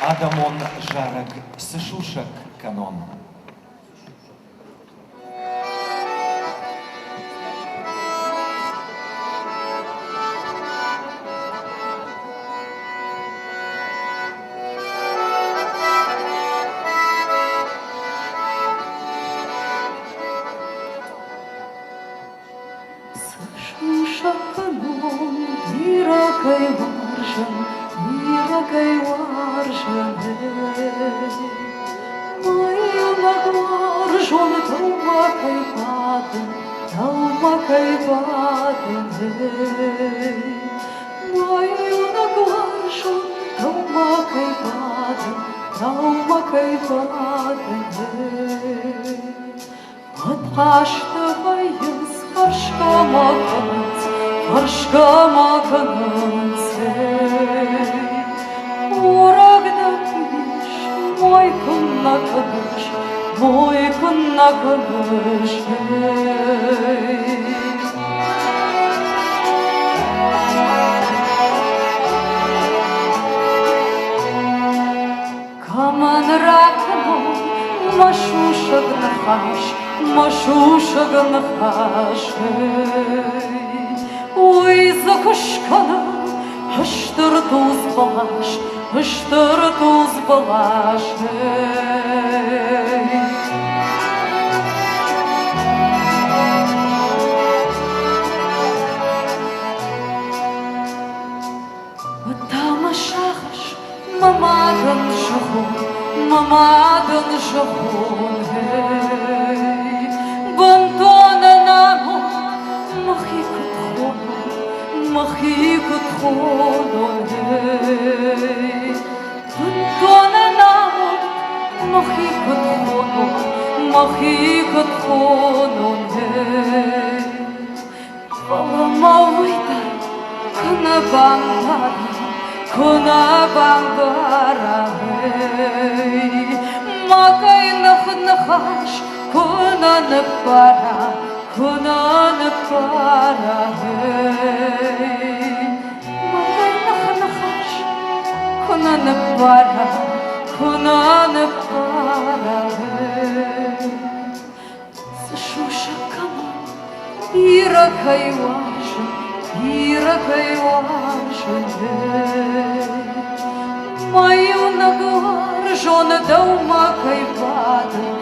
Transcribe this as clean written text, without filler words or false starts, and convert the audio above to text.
Адамон жарак сышушак канон. Сышушак канон, диракай варжан, диракай варжан, мою нагваржан, таумакай паден, мою нагваржан, таумакай паден, Отхаштывайыз farşkamakınız Uragda piş, moy kunna kınış Kaman rakmon, машушак нахаш Ой, закушкана, ыштыр туз балаш Тамашахаш, мамадан жахун Бантона намо, махикут хон Бантона намо, махикут хон Баламавайда, Kuna bangara Makay nakhash Kuna napara Makay nakhash Kuna napara Sashusha kama Irakay washa Мою нагваржон, даумакай паден